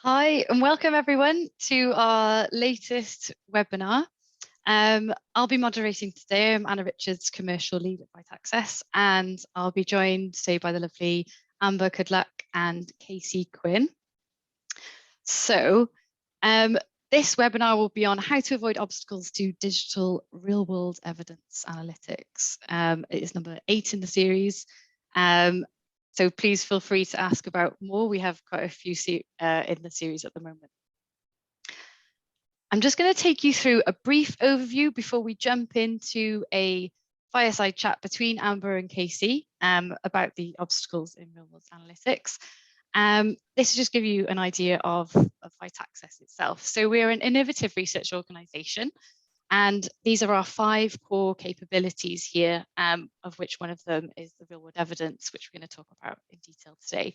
Hi, and welcome everyone to our latest webinar. I'll be moderating today. I'm Anna Richards, Commercial Lead at Vitaccess, and I'll be joined today by the lovely Amber Kudlac and Casey Quinn. So this webinar will be on how to avoid obstacles to digital real-world evidence analytics. It is number 8 in the series. So please feel free to ask about more. We have quite a few in the series at the moment. I'm just going to take you through a brief overview before we jump into a fireside chat between Amber and Casey about the obstacles in real-world analytics. This will just give you an idea of Vitaccess itself. So we're an innovative research organisation, and these are our 5 core capabilities here, of which one of them is the real-world evidence, which we're going to talk about in detail today.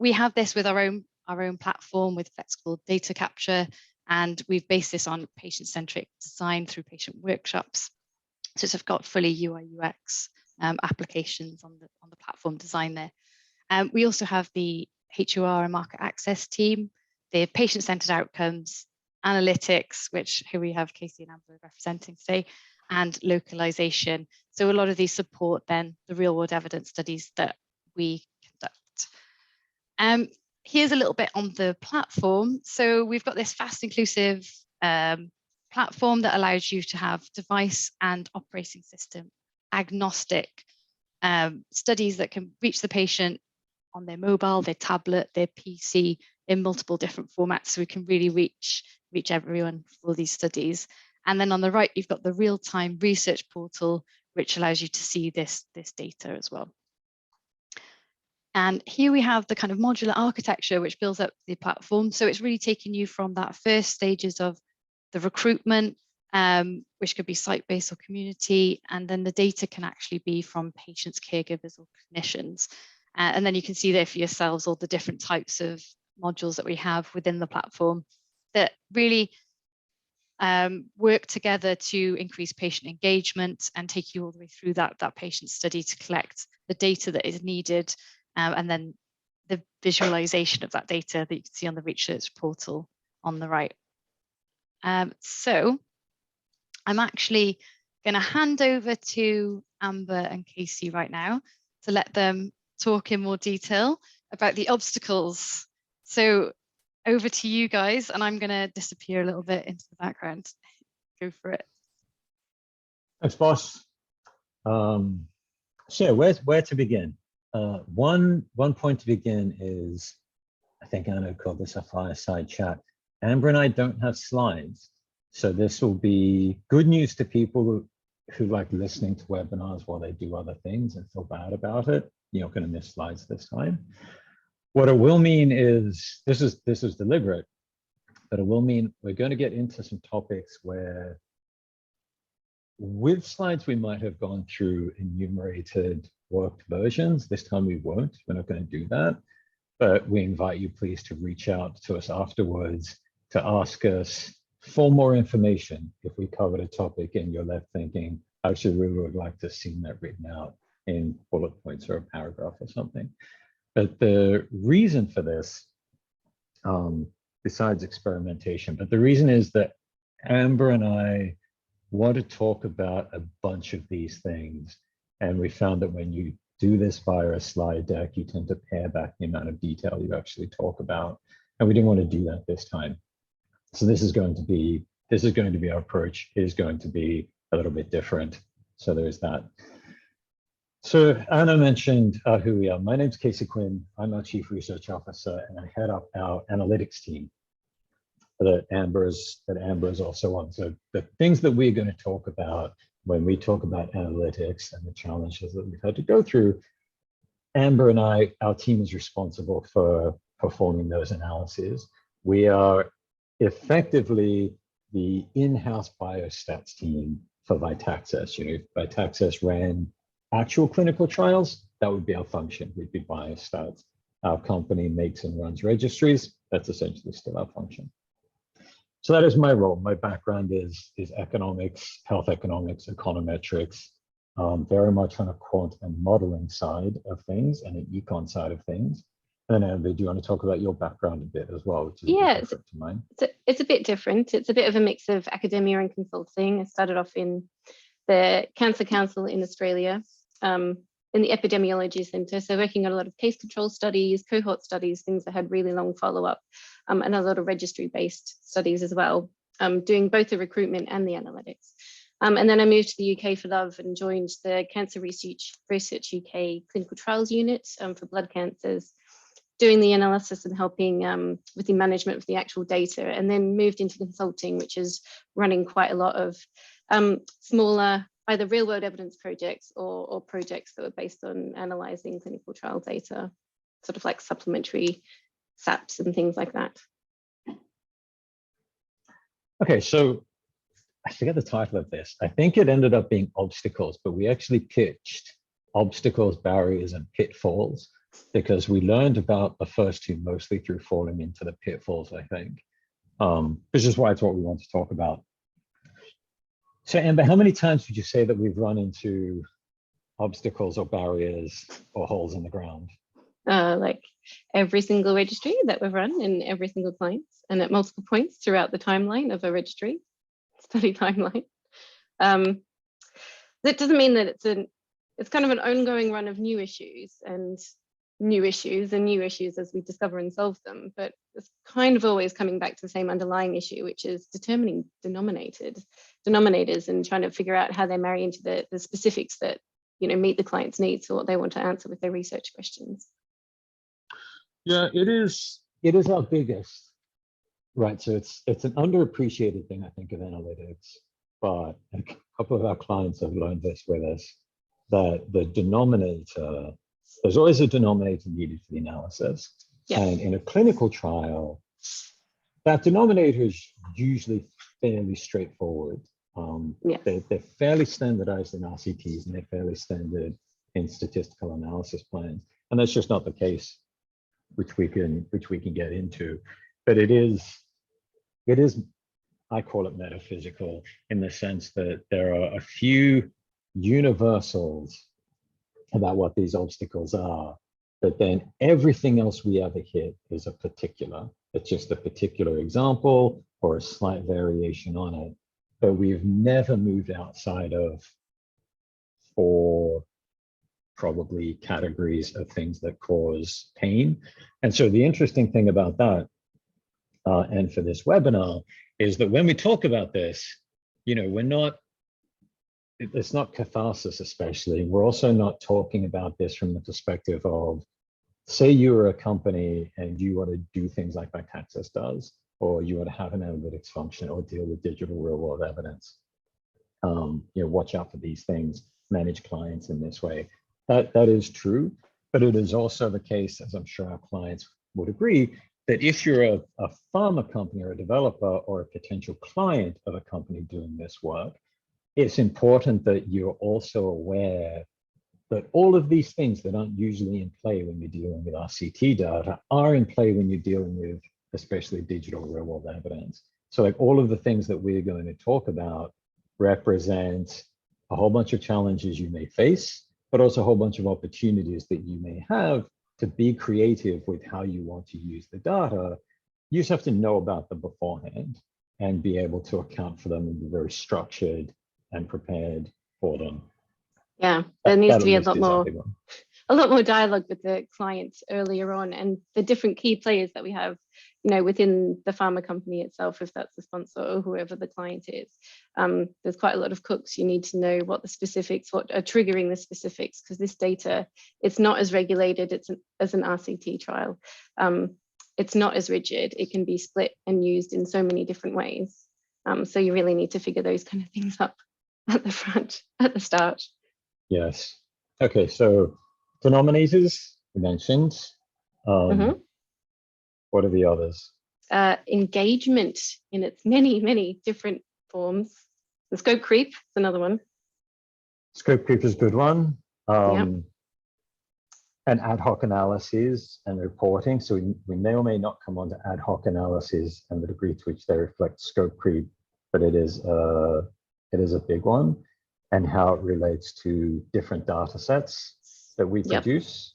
We have this with our own platform with flexible data capture, and we've based this on patient-centric design through patient workshops. So it's got fully UI UX applications on the platform design there. We also have the HUR and market access team, the patient-centered outcomes, analytics, which here we have Casey and Amber representing today, and localization. So a lot of these support then the real-world evidence studies that we conduct. Here's a little bit on the platform. So we've got this fast, inclusive platform that allows you to have device and operating system agnostic studies that can reach the patient on their mobile, their tablet, their PC in multiple different formats, so we can really reach everyone for these studies. And then on the right, you've got the real-time research portal, which allows you to see this data as well. And here we have the kind of modular architecture which builds up the platform. So it's really taking you from that first stages of the recruitment, which could be site-based or community, and then the data can actually be from patients, caregivers, or clinicians. And then you can see there for yourselves all the different types of modules that we have within the platform that really work together to increase patient engagement and take you all the way through that patient study to collect the data that is needed, and then the visualization of that data that you can see on the research portal on the right. So I'm actually going to hand over to Amber and Casey right now to let them talk in more detail about the obstacles. So over to you guys, and I'm going to disappear a little bit into the background. Go for it. Thanks, boss. So where to begin? One point to begin is, I think Anna called this a fireside chat. Amber and I don't have slides, so this will be good news to people who like listening to webinars while they do other things and feel bad about it. You're not going to miss slides this time. What it will mean is, this is deliberate, but it will mean we're going to get into some topics where with slides we might have gone through enumerated worked versions. This time we won't. We're not going to do that, but we invite you please to reach out to us afterwards to ask us for more information if we covered a topic and you're left thinking, I actually really would like to see that written out in bullet points or a paragraph or something. But the reason for this, besides experimentation, but the reason is that Amber and I want to talk about a bunch of these things. And we found that when you do this via a slide deck, you tend to pare back the amount of detail you actually talk about. And we didn't want to do that this time. So this is going to be our approach, is going to be a little bit different. So there's that. So Anna mentioned who we are. My name's Casey Quinn. I'm our Chief Research Officer, and I head up our analytics team that Amber is also on. So the things that we're going to talk about when we talk about analytics and the challenges that we've had to go through, Amber and I, our team is responsible for performing those analyses. We are effectively the in-house biostats team for Vitaccess. You know, if Vitaccess ran actual clinical trials, that would be our function. We'd be biostats. Our company makes and runs registries. That's essentially still our function. So that is my role. My background is economics, health economics, econometrics, very much on a quant and modeling side of things and an econ side of things. And Amber, do you want to talk about your background a bit as well, which is a bit Yeah, different to mine? it's a bit different. It's a bit of a mix of academia and consulting. I started off in the Cancer Council in Australia, in the epidemiology centre, so working on a lot of case control studies, cohort studies, things that had really long follow-up, and a lot of registry-based studies as well, doing both the recruitment and the analytics. And then I moved to the UK for love and joined the Cancer Research UK Clinical Trials Unit for blood cancers, doing the analysis and helping with the management of the actual data, and then moved into consulting, which is running quite a lot of smaller, either real world evidence projects or projects that were based on analysing clinical trial data, sort of like supplementary SAPs and things like that. Okay, so I forget the title of this. I think it ended up being obstacles, but we actually pitched obstacles, barriers, and pitfalls, because we learned about the first two mostly through falling into the pitfalls, I think, which is why it's what we want to talk about. So Amber, how many times would you say that we've run into obstacles or barriers or holes in the ground? Like every single registry that we've run in every single client, and at multiple points throughout the timeline of a registry study timeline. That doesn't mean that it's kind of an ongoing run of new issues and new issues as we discover and solve them, but it's kind of always coming back to the same underlying issue, which is determining denominators and trying to figure out how they marry into the specifics that, you know, meet the client's needs or what they want to answer with their research questions. Yeah, it is our biggest, right? So it's an underappreciated thing, I think, of analytics, but a couple of our clients have learned this with us, that the denominator, there's always a denominator needed for the analysis. Yeah. And in a clinical trial, that denominator is usually fairly straightforward. They're fairly standardized in RCTs, and they're fairly standard in statistical analysis plans. And that's just not the case, which we can get into. But it is, I call it metaphysical, in the sense that there are a few universals about what these obstacles are, but then everything else we ever hit is a particular. It's just a particular example or a slight variation on it, but we've never moved outside of 4 probably categories of things that cause pain. And so the interesting thing about that, and for this webinar, is that when we talk about this, you know, it's not catharsis especially. We're also not talking about this from the perspective of, say you were a company and you want to do things like Vitaccess does, or you want to have an analytics function or deal with digital real world evidence. You know, watch out for these things, manage clients in this way. That is true, but it is also the case, as I'm sure our clients would agree, that if you're a pharma company or a developer or a potential client of a company doing this work, it's important that you're also aware that all of these things that aren't usually in play when you're dealing with RCT data are in play when you're dealing with especially digital real world evidence. So like all of the things that we're going to talk about represent a whole bunch of challenges you may face, but also a whole bunch of opportunities that you may have to be creative with how you want to use the data. You just have to know about them beforehand and be able to account for them and be very structured and prepared for them. Yeah, there needs to be a lot more dialogue with the clients earlier on, and the different key players that we have, you know, within the pharma company itself, if that's the sponsor or whoever the client is. There's quite a lot of cooks. You need to know what the specifics, what are triggering the specifics, because this data, it's not as regulated as an RCT trial. It's not as rigid. It can be split and used in so many different ways. So you really need to figure those kind of things up at the front, at the start. Yes. Okay, so denominators we mentioned. What are the others? Engagement in its many different forms. The scope creep is another one. Scope creep is a good one. Yeah. And ad hoc analyses and reporting. So we may or may not come on to ad hoc analyses and the degree to which they reflect scope creep, but it is a big one, and how it relates to different data sets that we produce.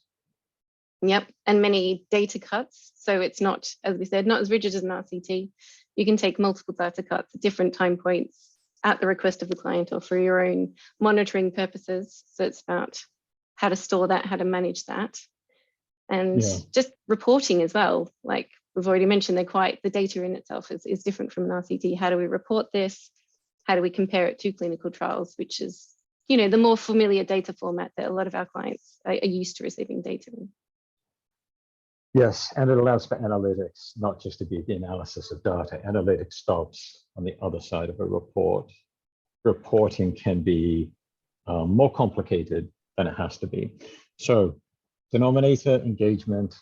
Yep, and many data cuts. So it's not, as we said, not as rigid as an RCT. You can take multiple data cuts at different time points at the request of the client or for your own monitoring purposes. So it's about how to store that, how to manage that. And just reporting as well. Like we've already mentioned, the data in itself is different from an RCT. How do we report this? How do we compare it to clinical trials, which is, you know, the more familiar data format that a lot of our clients are used to receiving data in. Yes, and it allows for analytics, not just to be the analysis of data. Analytics stops on the other side of a report. Reporting can be more complicated than it has to be. So denominator engagement,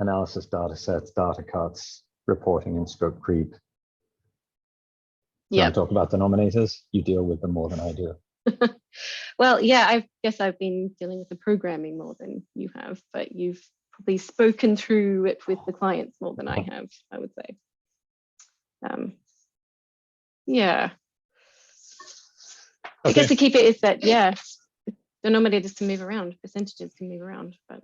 analysis data sets, data cuts, reporting and scope creep. Yeah. Talk about denominators. You deal with them more than I do. Well, yeah, I guess I've been dealing with the programming more than you have, but you've probably spoken through it with the clients more than I have, I would say. Yeah. I guess to keep it is that, yeah, denominators can move around, percentages can move around, but.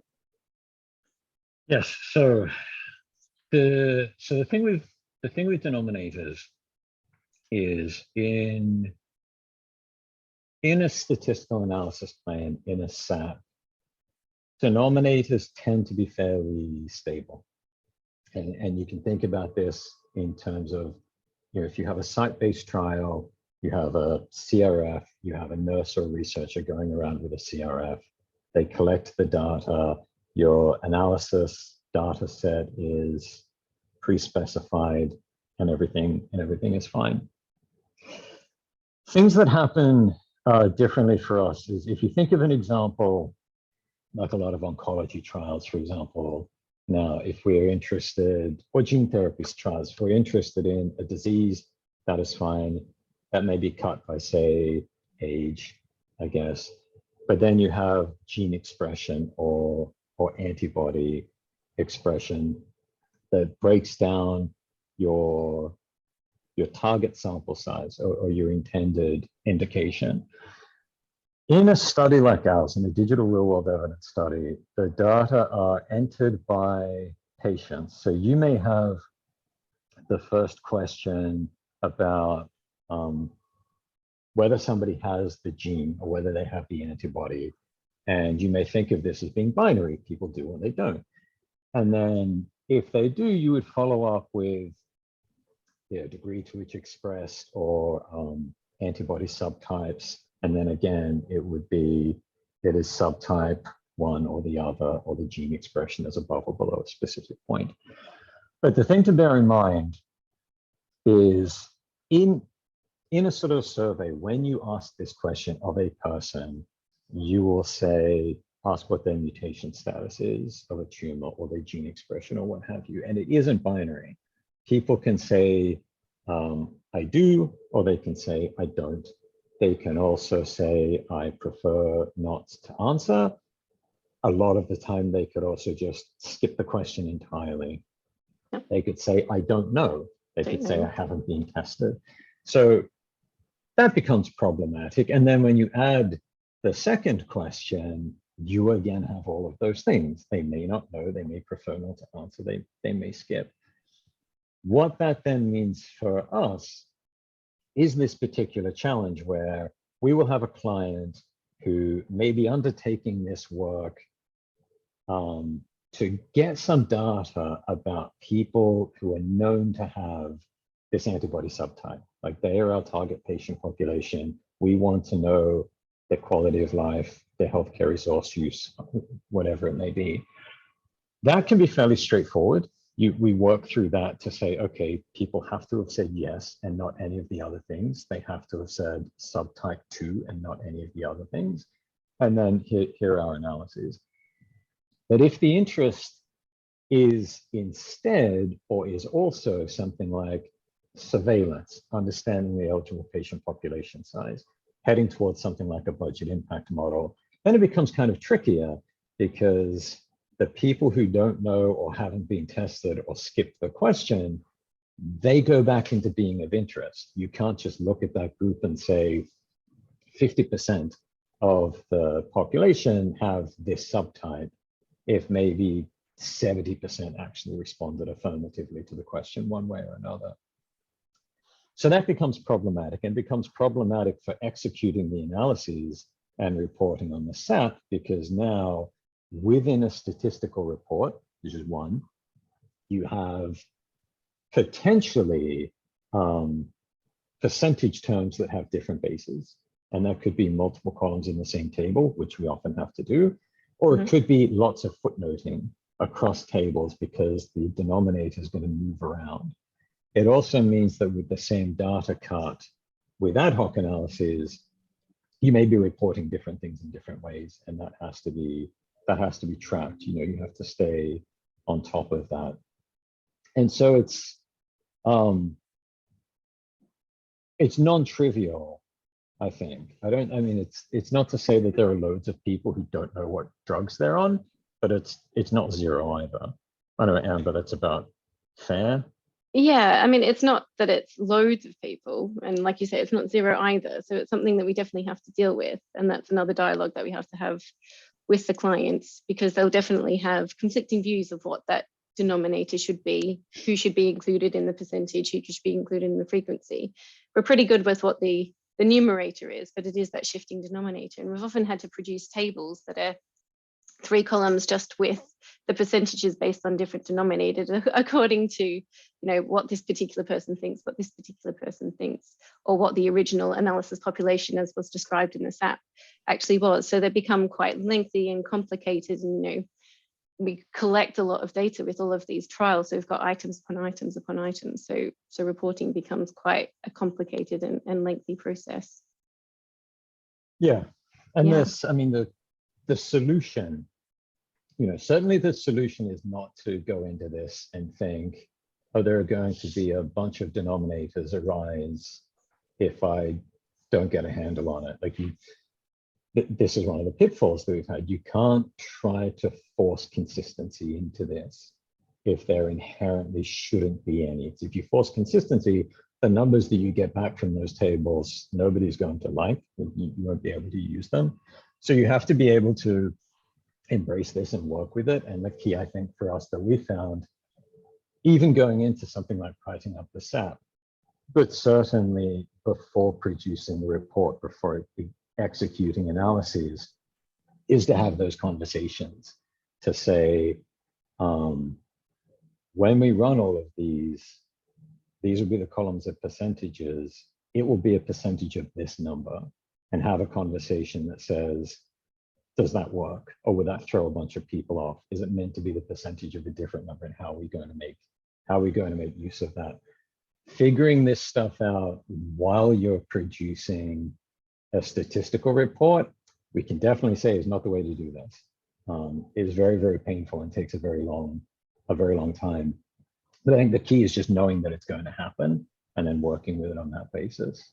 Yes, so the thing with denominators is in a statistical analysis plan, in a SAT, denominators tend to be fairly stable. And you can think about this in terms of, you know, if you have a site-based trial, you have a CRF, you have a nurse or researcher going around with a CRF, they collect the data, your analysis data set is pre-specified, and everything is fine. Things that happen differently for us is, if you think of an example, like a lot of oncology trials, for example, now, if we're interested, or gene therapies trials, if we're interested in a disease, that is fine. That may be cut by, say, age, I guess. But then you have gene expression or antibody expression that breaks down your target sample size or your intended indication. In a study like ours, in a digital real-world evidence study, the data are entered by patients. So you may have the first question about whether somebody has the gene or whether they have the antibody. And you may think of this as being binary. People do or they don't. And then if they do, you would follow up with the degree to which expressed or antibody subtypes. And then again, it is subtype one or the other, or the gene expression is above or below a specific point. But the thing to bear in mind is in a sort of survey, when you ask this question of a person, you will ask what their mutation status is of a tumor or their gene expression or what have you. And it isn't binary. People can say, I do, or they can say, I don't. They can also say, I prefer not to answer. A lot of the time, they could also just skip the question entirely. Yep. They could say, I don't know. They could say, I haven't been tested. So that becomes problematic. And then when you add the second question, you again have all of those things. They may not know, they may prefer not to answer, they may skip. What that then means for us is this particular challenge where we will have a client who may be undertaking this work to get some data about people who are known to have this antibody subtype. Like, they are our target patient population. We want to know their quality of life, their healthcare resource use, whatever it may be. That can be fairly straightforward. We work through that to say, okay, people have to have said yes and not any of the other things. They have to have said subtype 2 and not any of the other things. And then here are our analyses. But if the interest is instead, or is also something like surveillance, understanding the eligible patient population size, heading towards something like a budget impact model, then it becomes kind of trickier, because the people who don't know or haven't been tested or skipped the question, they go back into being of interest. You can't just look at that group and say 50% of the population have this subtype if maybe 70% actually responded affirmatively to the question one way or another? So that becomes problematic, and becomes problematic for executing the analyses and reporting on the SAP, because now within a statistical report, which is one, you have potentially percentage terms that have different bases. And that could be multiple columns in the same table, which we often have to do, or it could be lots of footnoting across tables because the denominator is going to move around. It also means that with the same data cut, with ad hoc analyses, you may be reporting different things in different ways, and that has to be tracked. You know, you have to stay on top of that. And so it's non-trivial, I think. I mean, it's not to say that there are loads of people who don't know what drugs they're on, but it's not zero either. I know, Amber, that's about fair. Yeah, I mean, it's not that it's loads of people, and like you say, it's not zero either. So it's something that we definitely have to deal with, and that's another dialogue that we have to have with the clients, because they'll definitely have conflicting views of what that denominator should be, who should be included in the percentage, who should be included in the frequency. We're pretty good with what the numerator is, but it is that shifting denominator, and we've often had to produce tables that are 3 columns just with the percentages based on different denominators according to, you know, what this particular person thinks, what this particular person thinks, or what the original analysis population, as was described in the SAP, actually was. So they become quite lengthy and complicated, and, you know, we collect a lot of data with all of these trials. So we've got items upon items upon items. So reporting becomes quite a complicated and lengthy process. Yeah, and this, I mean, the solution, you know, certainly the solution is not to go into this and think, oh, there are going to be a bunch of denominators arise if I don't get a handle on it. Like, this is one of the pitfalls that we've had. You can't try to force consistency into this if there inherently shouldn't be any. If you force consistency, the numbers that you get back from those tables, nobody's going to like. You won't be able to use them. So you have to be able to embrace this and work with it. And the key, I think, for us that we found, even going into something like writing up the SAP, but certainly before producing the report, before executing analyses, is to have those conversations to say, when we run all of these will be the columns of percentages. It will be a percentage of this number, and have a conversation that says, does that work? Or would that throw a bunch of people off? Is it meant to be the percentage of a different number? And how are we going to make use of that? Figuring this stuff out while you're producing a statistical report, we can definitely say is not the way to do this. It's very, very painful and takes a very long time. But I think the key is just knowing that it's going to happen and then working with it on that basis.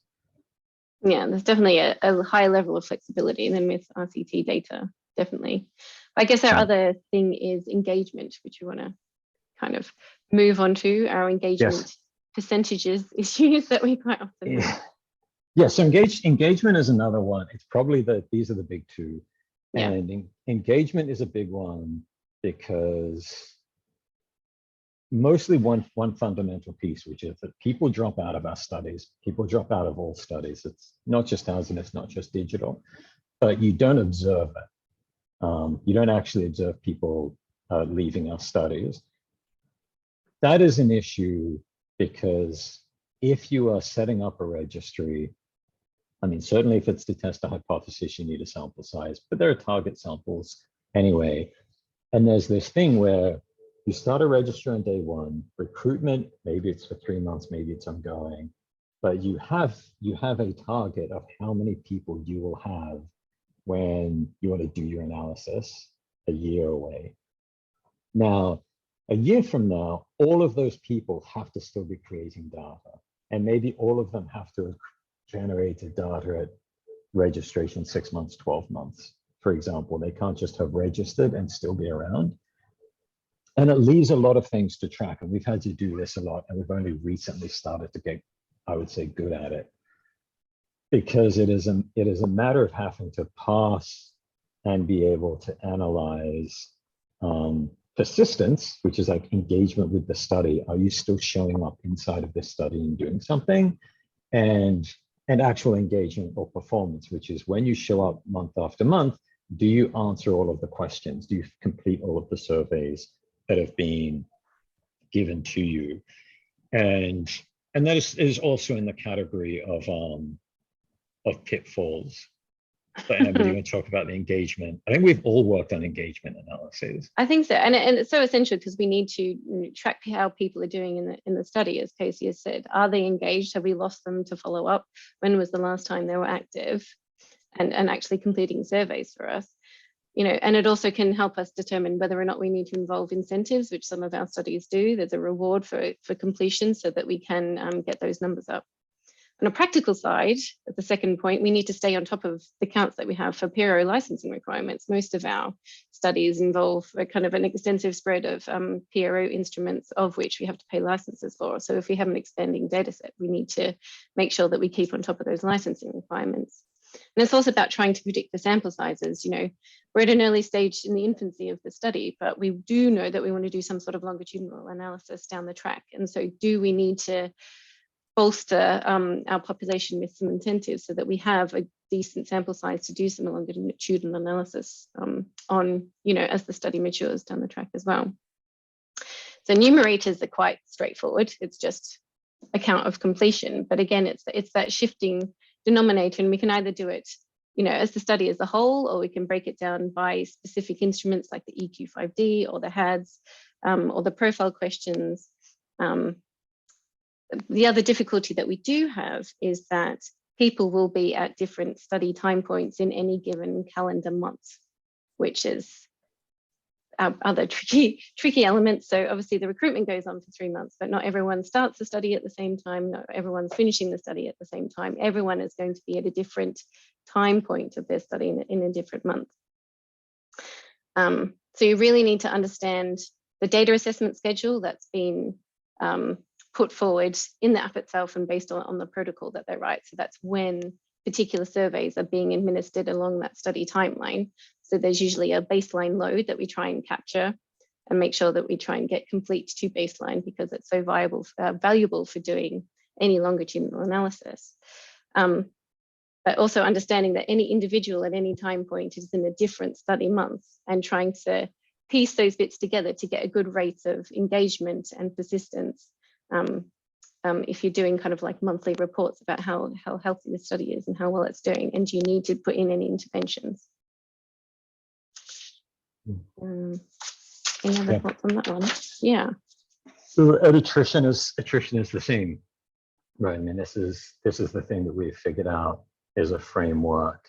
Yeah, there's definitely a high level of flexibility than with RCT data, definitely. I guess our other thing is engagement, which we want to kind of move on to, our engagement percentages issues that we quite often have. Yeah, so engagement is another one. It's probably these are the big two. Yeah. And engagement is a big one because mostly one fundamental piece, which is that people drop out of our studies. People drop out of all studies. It's not just ours and it's not just digital, but you don't observe it. You don't actually observe people leaving our studies. That is an issue because if you are setting up a registry, I mean, certainly if it's to test a hypothesis, you need a sample size, but there are target samples anyway. And there's this thing where you start a registry on day one, recruitment, maybe it's for 3 months, maybe it's ongoing, but you have a target of how many people you will have when you want to do your analysis a year away. Now, a year from now, all of those people have to still be creating data, and maybe all of them have to have generated data at registration 6 months, 12 months, for example. They can't just have registered and still be around. And it leaves a lot of things to track. And we've had to do this a lot. And we've only recently started to get, I would say, good at it. because it is a matter of having to pass and be able to analyze persistence, which is like engagement with the study. Are you still showing up inside of this study and doing something? And actual engagement or performance, which is when you show up month after month, do you answer all of the questions? Do you complete all of the surveys that have been given to you? And that is also in the category of pitfalls. But Amber, do you want to talk about the engagement? I think we've all worked on engagement analyses. I think so, and it's so essential because we need to track how people are doing in the study, as Casey has said. Are they engaged? Have we lost them to follow up? When was the last time they were active? And actually completing surveys for us, and it also can help us determine whether or not we need to involve incentives, which some of our studies do. There's a reward for completion so that we can get those numbers up. On a practical side, at the second point, we need to stay on top of the counts that we have for PRO licensing requirements. Most of our studies involve a kind of an extensive spread of PRO instruments, of which we have to pay licenses for. So if we have an expanding data set, we need to make sure that we keep on top of those licensing requirements. And it's also about trying to predict the sample sizes. We're at an early stage in the infancy of the study, but we do know that we want to do some sort of longitudinal analysis down the track. And so do we need to bolster our population with some incentives so that we have a decent sample size to do some longitudinal analysis on, as the study matures down the track as well. So numerators are quite straightforward. It's just a count of completion. But again, it's that shifting denominator, and we can either do it, as the study as a whole, or we can break it down by specific instruments like the EQ5D or the HADS or the profile questions. The other difficulty that we do have is that people will be at different study time points in any given calendar month, which is other tricky elements. So obviously the recruitment goes on for 3 months, but not everyone starts the study at the same time. Not everyone's finishing the study at the same time. Everyone is going to be at a different time point of their study in a different month. So you really need to understand the data assessment schedule that's been put forward in the app itself and based on the protocol that they write. So that's when particular surveys are being administered along that study timeline. So there's usually a baseline load that we try and capture and make sure that we try and get complete to baseline because it's so valuable for doing any longitudinal analysis. But also understanding that any individual at any time point is in a different study month and trying to piece those bits together to get a good rate of engagement and persistence. If you're doing kind of like monthly reports about how healthy the study is and how well it's doing, and do you need to put in any interventions? Any other thoughts on that one? Yeah. So attrition is the same, right? I mean, this is the thing that we've figured out is a framework.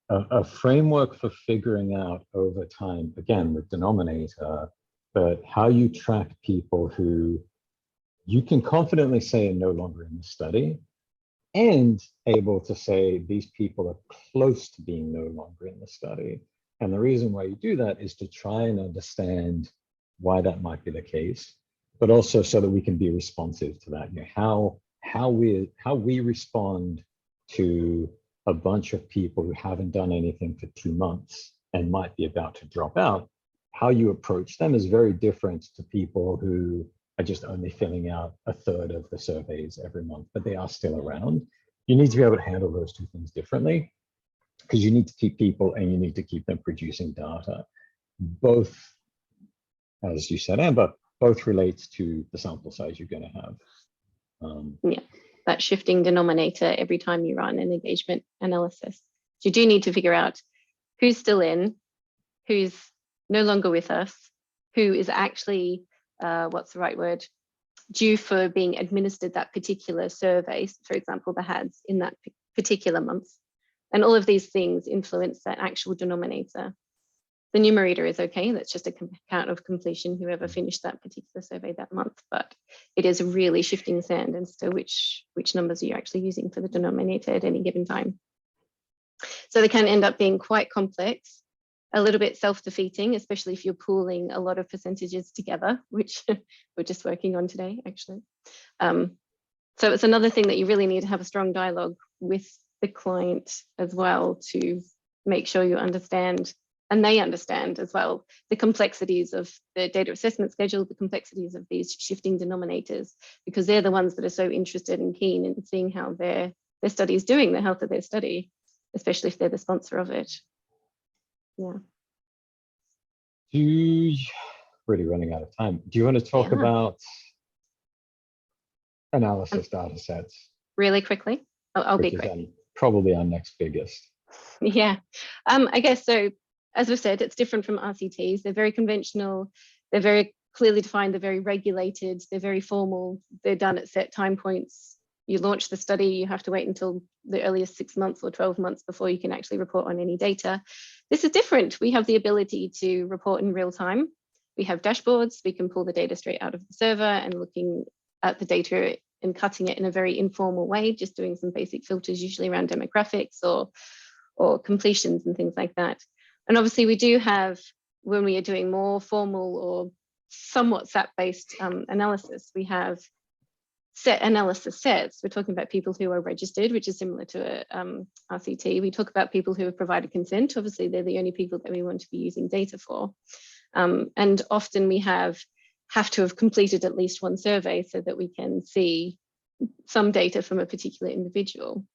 A framework for figuring out over time, again, the denominator, but how you track people who you can confidently say are no longer in the study and able to say these people are close to being no longer in the study. And the reason why you do that is to try and understand why that might be the case, but also so that we can be responsive to that. How we respond to a bunch of people who haven't done anything for 2 months and might be about to drop out, how you approach them is very different to people who are just only filling out a third of the surveys every month, but they are still around. You need to be able to handle those two things differently because you need to keep people and you need to keep them producing data. Both, as you said, Amber, both relates to the sample size you're going to have. Yeah, that shifting denominator every time you run an engagement analysis. So you do need to figure out who's still in, who's no longer with us, who is actually, what's the right word, due for being administered that particular survey, for example, the HADS in that particular month. And all of these things influence that actual denominator. The numerator is okay, that's just a count of completion, whoever finished that particular survey that month, but it is really shifting sand as to which numbers are you actually using for the denominator at any given time. So they can end up being quite complex, a little bit self-defeating, especially if you're pooling a lot of percentages together, which we're just working on today, actually. So it's another thing that you really need to have a strong dialogue with the client as well to make sure you understand, and they understand as well, the complexities of the data assessment schedule, the complexities of these shifting denominators, because they're the ones that are so interested and keen in seeing how their study is doing, the health of their study, especially if they're the sponsor of it. Yeah. Really running out of time. Do you want to talk about analysis data sets? Really quickly? I'll be quick. Probably our next biggest. Yeah, I guess so. As we've said, it's different from RCTs. They're very conventional. They're very clearly defined. They're very regulated. They're very formal. They're done at set time points. You launch the study, you have to wait until the earliest 6 months or 12 months before you can actually report on any data. This is different. We have the ability to report in real time. We have dashboards. We can pull the data straight out of the server and looking at the data and cutting it in a very informal way, just doing some basic filters, usually around demographics or completions and things like that. And obviously we do have, when we are doing more formal or somewhat SAP-based analysis, we have set analysis sets. We're talking about people who are registered, which is similar to a RCT. We talk about people who have provided consent. Obviously, they're the only people that we want to be using data for. And often we have to have completed at least one survey so that we can see some data from a particular individual.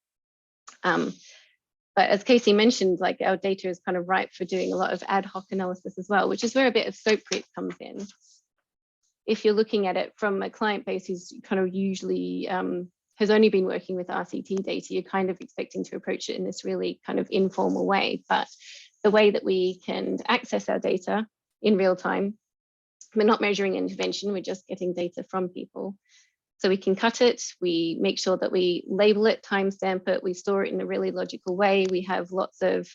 But as Casey mentioned, like our data is kind of ripe for doing a lot of ad hoc analysis as well, which is where a bit of scope creep comes in. If you're looking at it from a client base who's kind of usually has only been working with RCT data, you're kind of expecting to approach it in this really kind of informal way. But the way that we can access our data in real time, we're not measuring intervention, we're just getting data from people. So we can cut it, we make sure that we label it, timestamp it, we store it in a really logical way. We have lots of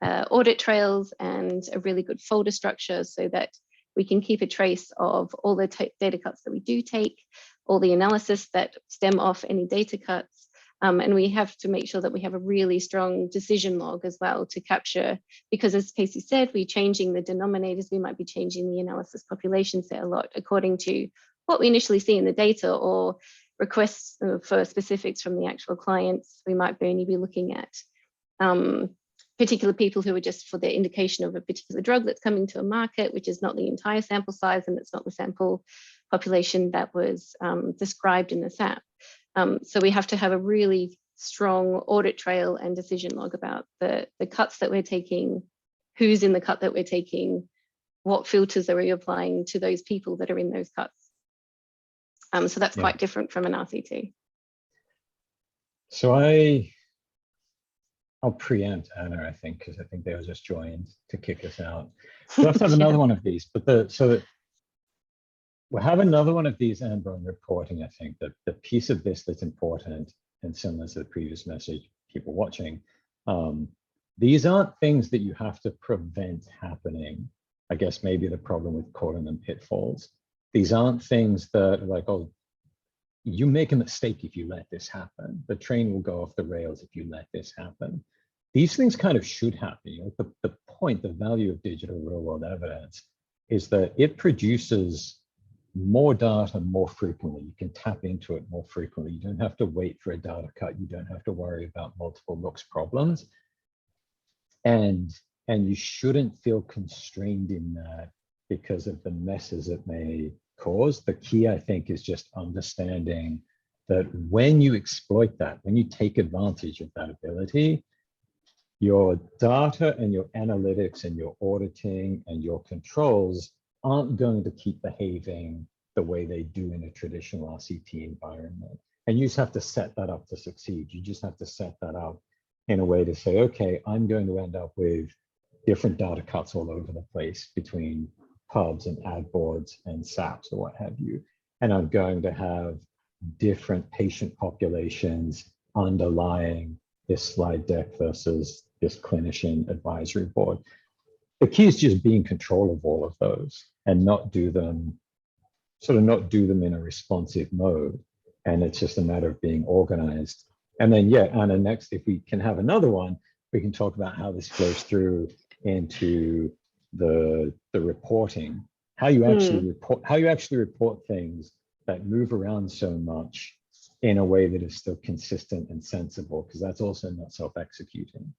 audit trails and a really good folder structure so that we can keep a trace of all the data cuts that we do take, all the analysis that stem off any data cuts. And we have to make sure that we have a really strong decision log as well to capture, because as Casey said, we're changing the denominators, we might be changing the analysis population set a lot according to what we initially see in the data or requests for specifics from the actual clients. We might only be looking at particular people who are just for the indication of a particular drug that's coming to a market, which is not the entire sample size and it's not the sample population that was described in the SAP. So we have to have a really strong audit trail and decision log about the cuts that we're taking, who's in the cut that we're taking, what filters are we applying to those people that are in those cuts. So that's quite different from an RCT. So I'll preempt Anna, I think, because I think they were just joined to kick us out. We'll have to have another one of these, but we'll have another one of these, Amber, on reporting. I think that the piece of this that's important, and similar to the previous message, people watching, these aren't things that you have to prevent happening. I guess maybe the problem with calling them pitfalls. These aren't things that are like, oh, you make a mistake if you let this happen. The train will go off the rails if you let this happen. These things kind of should happen. You know, the point, the value of digital real-world evidence is that it produces more data more frequently. You can tap into it more frequently. You don't have to wait for a data cut. You don't have to worry about multiple looks problems. And you shouldn't feel constrained in that because of the messes it may cause. The key, I think, is just understanding that when you exploit that, when you take advantage of that ability, your data and your analytics and your auditing and your controls aren't going to keep behaving the way they do in a traditional RCT environment. And you just have to set that up to succeed. You just have to set that up in a way to say, okay, I'm going to end up with different data cuts all over the place between pubs and ad boards and SAPs or what have you. And I'm going to have different patient populations underlying this slide deck versus this clinician advisory board. The key is just be in control of all of those and not do them in a responsive mode. And it's just a matter of being organized. And then, yeah, Anna, next, if we can have another one, we can talk about how this flows through into the reporting, how you actually report things that move around so much in a way that is still consistent and sensible, because that's also not self-executing.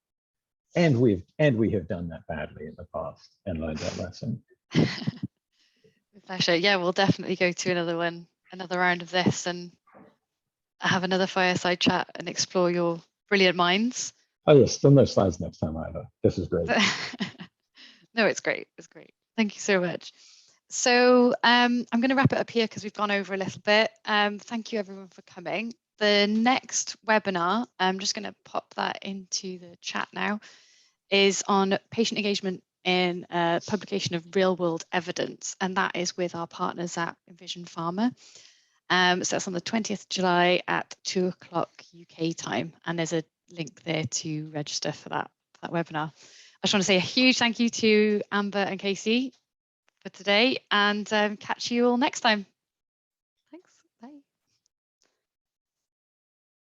And we have done that badly in the past and learned that lesson. With pleasure. Yeah, we'll definitely go to another round of this and have another fireside chat and explore your brilliant minds. Oh yes, still no slides next time either. This is great. No, it's great. It's great. Thank you so much. So I'm going to wrap it up here because we've gone over a little bit. Thank you everyone for coming. The next webinar, I'm just going to pop that into the chat now, is on patient engagement in publication of real world evidence. And that is with our partners at Envision Pharma. So that's on the 20th of July at 2 o'clock UK time. And there's a link there to register for that webinar. I just want to say a huge thank you to Amber and Casey for today, and catch you all next time.